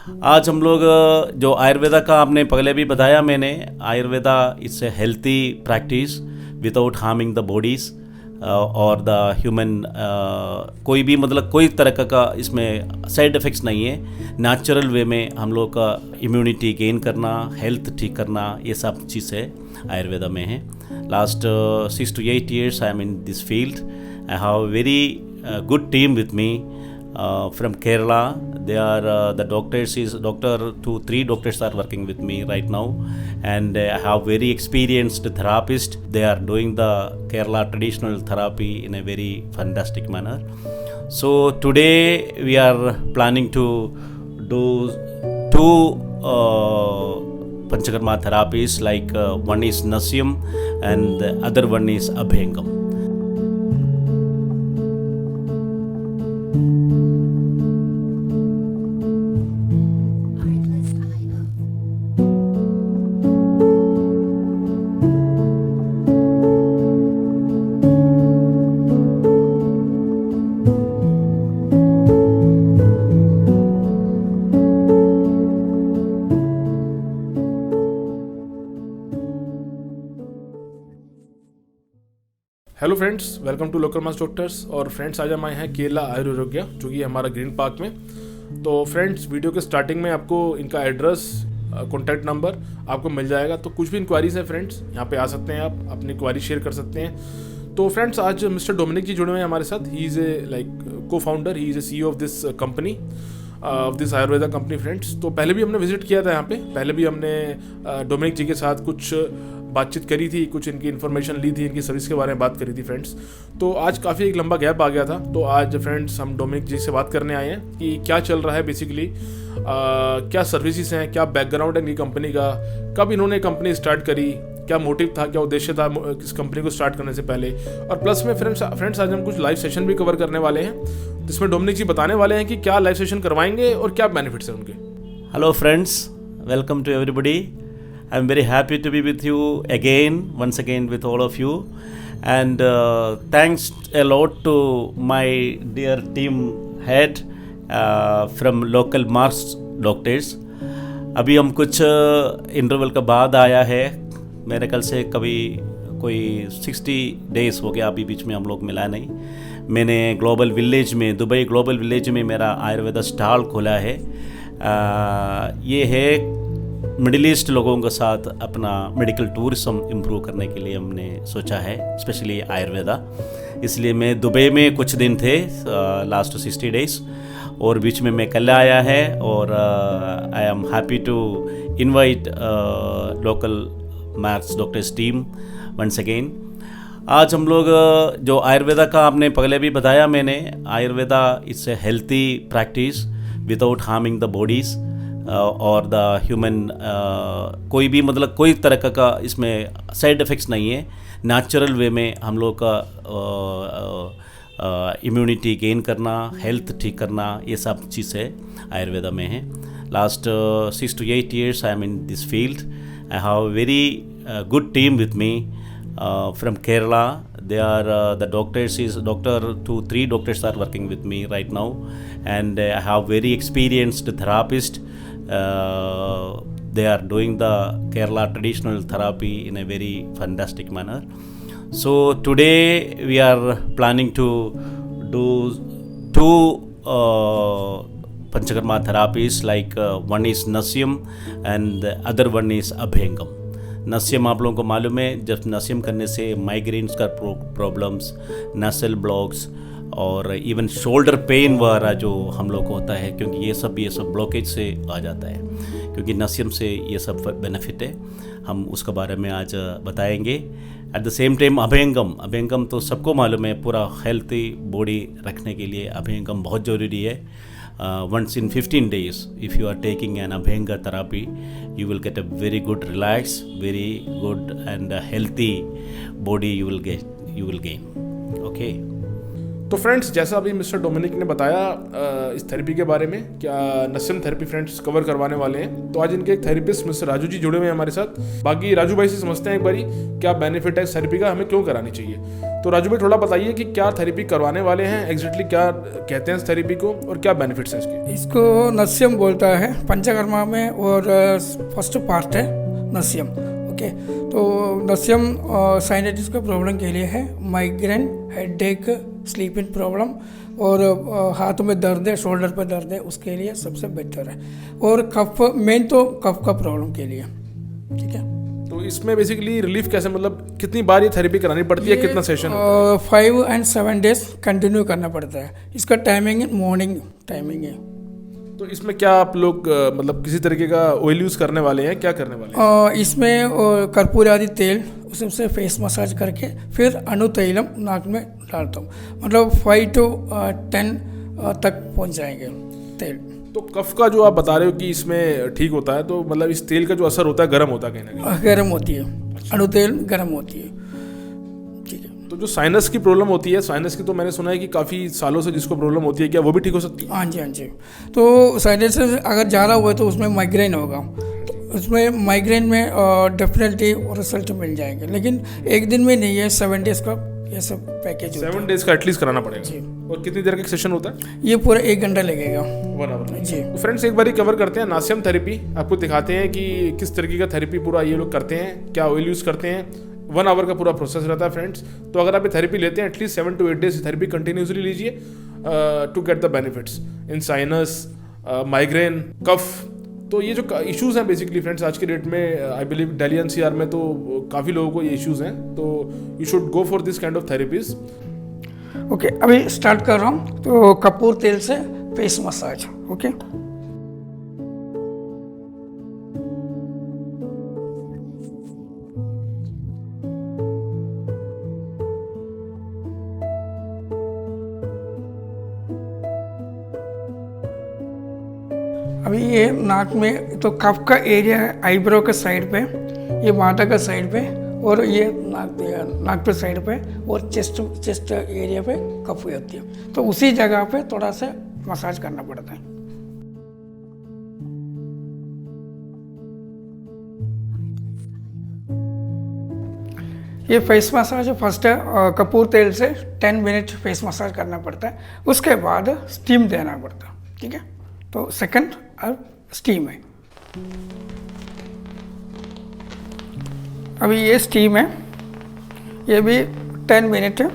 आज हम लोग जो आयुर्वेदा का आपने पहले भी बताया मैंने, Ayurveda it's a healthy practice without harming the bodies और द ह्यूमन। कोई भी मतलब कोई तरह का इसमें साइड इफ़ेक्ट्स नहीं है। नेचुरल वे में हम लोग का इम्यूनिटी गेन करना, हेल्थ ठीक करना, ये सब चीज़ें आयुर्वेदा में है। Last 6 to 8 years I am in this field. I have very good team with me from Kerala. They are the doctors is doctor 2-3 doctors are working with me right now, and I have very experienced therapist. They are doing the Kerala traditional therapy in a very fantastic manner. So today we are planning to do two Panchakarma therapies, like one is Nasyam and the other one is Abhyangam. Hello friends, welcome to local mass doctors. और friends, आज हम आए हैं केरला आयुर्वेदा, जो कि हमारा green park में। तो फ्रेंड्स, वीडियो के स्टार्टिंग में आपको इनका एड्रेस, कॉन्टैक्ट नंबर आपको मिल जाएगा। तो कुछ भी इंक्वायरीज है फ्रेंड्स, यहाँ पे आ सकते हैं, आप अपनी इंक्वायरी शेयर कर सकते हैं। तो फ्रेंड्स, आज मिस्टर डोमिनिक जी जुड़े हुए हैं हमारे साथ। ही इज़ ए को founder, he is a CEO of this company, of this Ayurveda company friends. तो पहले भी हमने विजिट किया था यहाँ पे, पहले भी हमने डोमिनिक जी के साथ कुछ बातचीत करी थी, कुछ इनकी इन्फॉर्मेशन ली थी, इनकी सर्विस के बारे में बात करी थी फ्रेंड्स। तो आज काफ़ी एक लंबा गैप आ गया था, तो आज फ्रेंड्स हम डोमिनिक जी से बात करने आए हैं कि क्या चल रहा है बेसिकली, क्या सर्विसेज हैं, क्या बैकग्राउंड है इनकी कंपनी का, कब इन्होंने कंपनी स्टार्ट करी, क्या मोटिव था, क्या उद्देश्य था इस कंपनी को स्टार्ट करने से पहले। और प्लस में फ्रेंड्स आज हम कुछ लाइव सेशन भी कवर करने वाले हैं, जिसमें डोमिनिक जी बताने वाले हैं कि क्या लाइव सेशन करवाएंगे और क्या बेनिफिट्स हैं उनके। Hello friends, welcome to everybody. I'm very happy to be with you again, once again with all of you, and thanks a lot to my dear team head from local Mars Doctors. अभी हम कुछ interval का बाद आया है, मेरे ख्याल से कभी कोई 60 days हो गया, अभी बीच में हम लोग मिला नहीं। मैंने ग्लोबल विलेज में, दुबई ग्लोबल विलेज में मेरा आयुर्वेदा स्टॉल खोला है। ये है मिडिल ईस्ट लोगों के साथ अपना मेडिकल टूरिज्म इम्प्रूव करने के लिए हमने सोचा है, स्पेशली आयुर्वेदा। इसलिए मैं दुबई में कुछ दिन थे, लास्ट 60 days, और बीच में मैं कल आया है। और I am happy to invite local maths doctors team once again. आज हम लोग जो आयुर्वेदा का आपने पहले भी बताया मैंने, Ayurveda it's a healthy practice without harming the bodies और द ह्यूमन। कोई भी मतलब कोई तरह का इसमें साइड इफ़ेक्ट्स नहीं है। नेचुरल वे में हम लोग का इम्यूनिटी गेन करना, हेल्थ ठीक करना, ये सब चीज़ें आयुर्वेदा में है। Last 6 to 8 years I am in this field. I have very good team with me from Kerala. They are the doctors is doctor 2-3 doctors are working with me right now, and I have very experienced therapist. They are doing the Kerala traditional therapy in a very fantastic manner. So today we are planning to do two Panchakarma therapies, like one is Nasyam and the other one is Abhyangam. नस्यम आप लोगों को मालूम है, जब नस्यम करने से migraines का problems, नसल ब्लॉक्स और इवन शोल्डर पेन वगैरह जो हम लोग को होता है, क्योंकि ये सब ब्लॉकेज से आ जाता है, क्योंकि नस्यम से ये सब बेनिफिट है। हम उसके बारे में आज बताएंगे। एट द सेम टाइम अभ्यंगम तो सबको मालूम है, पूरा हेल्थी बॉडी रखने के लिए अभ्यंगम बहुत ज़रूरी है। Once in 15 days, if you are taking an Abhyanga therapy, you will get a very good relax, very good and healthy body you will gain. Okay. तो फ्रेंड्स, जैसा अभी मिस्टर डोमिनिक ने बताया इस थेरेपी के बारे में, क्या नस्यम थेरेपी फ्रेंड्स कवर करवाने वाले हैं, तो आज इनके एक थेरेपिस्ट मिस्टर राजू जी जुड़े हुए हैं हमारे साथ। बाकी राजू भाई से समझते हैं एक बारी क्या बेनिफिट है इस थेरेपी का, हमें क्यों करानी चाहिए। तो राजू भाई थोड़ा बताइए कि क्या थेरेपी करवाने वाले हैं, एग्जैक्टली क्या कहते हैं इस थेरेपी को और क्या बेनिफिट्स हैं इसके। इसको नस्यम बोलता है पंचकर्मा में, और फर्स्ट पार्ट है नस्यम। ओके, तो नस्यम साइनसाइटिस का प्रॉब्लम के लिए है, माइग्रेन, हेडेक, स्लीपिंग प्रॉब्लम और हाथ में दर्द है, शोल्डर पर दर्द है, उसके लिए सबसे बेटर है। और कफ, मेन तो कफ का प्रॉब्लम के लिए, ठीक है। तो इसमें बेसिकली रिलीफ कैसे, मतलब कितनी बार ये थेरेपी करानी पड़ती है, कितना सेशन? 5 and 7 days कंटिन्यू करना पड़ता है। इसका टाइमिंग है मॉर्निंग टाइमिंग है। तो इसमें क्या आप लोग मतलब किसी तरीके का ऑयल यूज़ करने वाले हैं, क्या करने वाले हैं? इसमें कर्पूर आदि तेल, उससे फेस मसाज करके फिर अणु तैलम नाक में डालता हूँ। मतलब 5 to 10 तक पहुँच जाएंगे तेल। तो कफ का जो आप बता रहे हो कि इसमें ठीक होता है, तो मतलब इस तेल का जो असर होता है गर्म होता है कहीं ना कहीं? गर्म होती है, अणु तेल गर्म होती है, ठीक है। तो जो साइनस की प्रॉब्लम होती है, साइनस की तो मैंने सुना है कि काफ़ी सालों से जिसको प्रॉब्लम होती है, क्या वो भी ठीक हो सकती है? हाँ जी, हाँ जी। तो साइनस अगर ज़्यादा हुआ तो उसमें माइग्रेन होगा, तो उसमें माइग्रेन में डेफिनेटली रिजल्ट मिल जाएंगे, लेकिन एक दिन में नहीं है, 7 days का ये सब पैकेज होता है। 7 days का एटलीस्ट कराना पड़ेगा जी। और कितनी देर का सेशन होता है? ये पूरा 1 घंटा लगेगा। 1 hour जी। तो फ्रेंड्स, एक बार कवर करते हैं नासियम थेरेपी, आपको दिखाते हैं कि किस तरीके का थेरेपी पूरा ये लोग करते हैं, क्या ऑयल यूज़ करते हैं। 1 hour का पूरा प्रोसेस रहता है फ्रेंड्स। तो अगर आप ये थेरेपी लेते हैं, at least 7 to 8 days therapy continuously लीजिए to get the benefits in sinus, migraine, cough. तो ये जो इश्यूज़ हैं बेसिकली फ्रेंड्स आज के डेट में, आई बिलीव दिल्ली एनसीआर में तो काफ़ी लोगों को ये इश्यूज़ हैं, तो you should go for this kind of therapies. Okay, अभी स्टार्ट कर रहा हूँ। तो कपूर तेल से फेस मसाज। ओके, अभी ये नाक में तो कफ का एरिया है, आईब्रो के साइड पे, ये माथा का साइड पे, और ये नाक पे साइड पे, और चेस्ट एरिया पे कफ होती है। तो उसी जगह पे थोड़ा सा मसाज करना पड़ता है। ये फेस मसाज फर्स्ट है, कपूर तेल से 10 मिनट फेस मसाज करना पड़ता है, उसके बाद स्टीम देना पड़ता है, ठीक है। तो सेकंड अब स्टीम है। अभी ये स्टीम है, ये भी 10 मिनट है।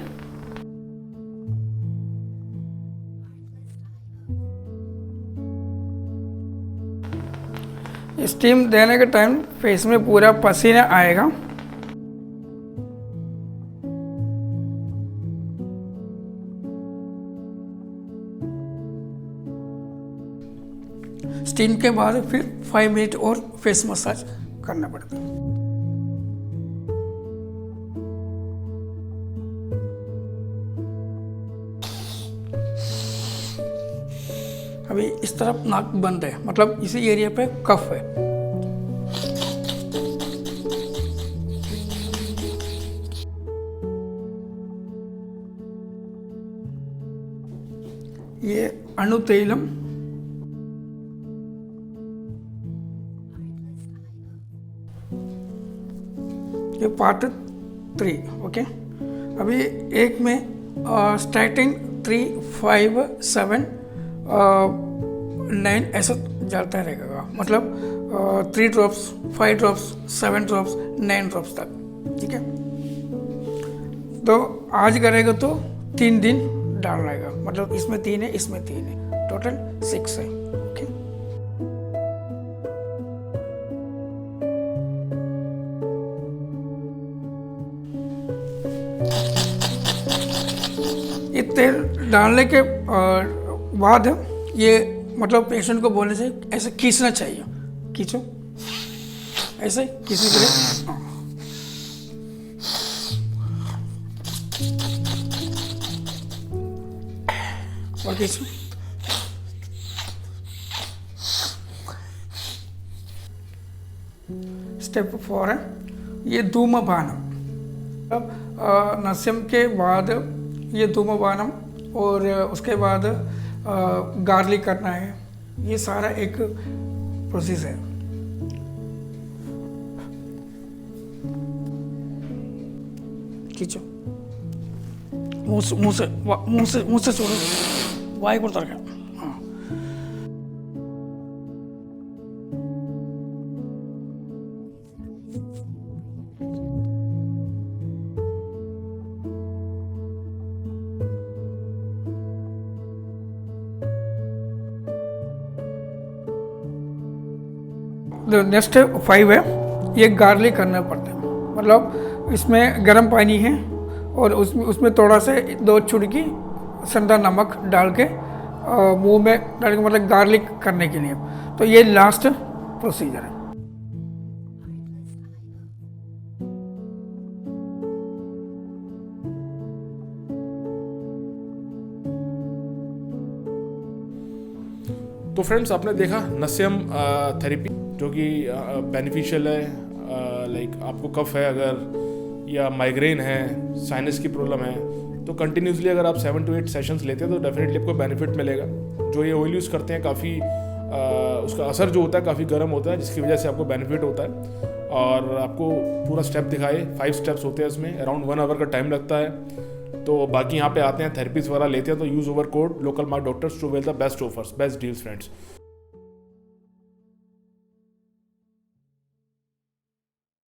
स्टीम देने के टाइम फेस में पूरा पसीना आएगा। स्टीम के बाद फिर 5 मिनट और फेस मसाज करना पड़ता है। अभी इस तरफ नाक बंद है, मतलब इसी एरिया पे कफ है। ये अणु तैलम, ये पार्ट 3। ओके, अभी एक में स्टार्टिंग 3, 5, 7, 9 ऐसा जाता रहेगा, मतलब 3 ड्रॉप्स, 5 ड्रॉप्स, 7 ड्रॉप्स, 9 ड्रॉप्स तक, ठीक है। तो आज करेगा तो 3 दिन डालना है, मतलब इसमें 3 है, इसमें 3 है, टोटल 6 है। ओके, ये तेल डालने के बाद ये मतलब पेशेंट को बोलने से ऐसे खींचना चाहिए, खींचो, ऐसे खींचने के लिए। और खींचो। स्टेप 4 है, ये धूम्रपान। अब नस्यम के बाद ये धूम्रपान और उसके बाद गार्लिक करना है। ये सारा एक प्रोसेस है। खींचो, मुंह से छोड़ो, वाई को उतर गया। हाँ, नेक्स्ट 5 है, ये गार्लिक करना पड़ता है। मतलब इसमें गर्म पानी है और उसमें थोड़ा से 2 चुटकी सेंधा नमक डाल के मुंह में डाल के, मतलब गार्लिक करने के लिए। तो ये लास्ट प्रोसीजर है। तो फ्रेंड्स, आपने देखा नस्यम थेरेपी, जो कि बेनिफिशियल है। लाइक आपको कफ है अगर, या माइग्रेन है, साइनस की प्रॉब्लम है, तो कंटिन्यूसली अगर आप 7 to 8 सेशंस लेते हैं तो डेफिनेटली आपको बेनिफिट मिलेगा। जो ये ऑयल यूज़ करते हैं काफ़ी उसका असर जो होता है काफ़ी गर्म होता है, जिसकी वजह से आपको बेनिफिट होता है। और आपको पूरा स्टेप दिखाए, 5 स्टेप्स होते हैं इसमें, अराउंड 1 आवर का टाइम लगता है। तो बाकी यहाँ पे आते हैं थेरेपीज वगैरह लेते हैं, तो use over code local mart doctors to avail the best offers, best deals friends.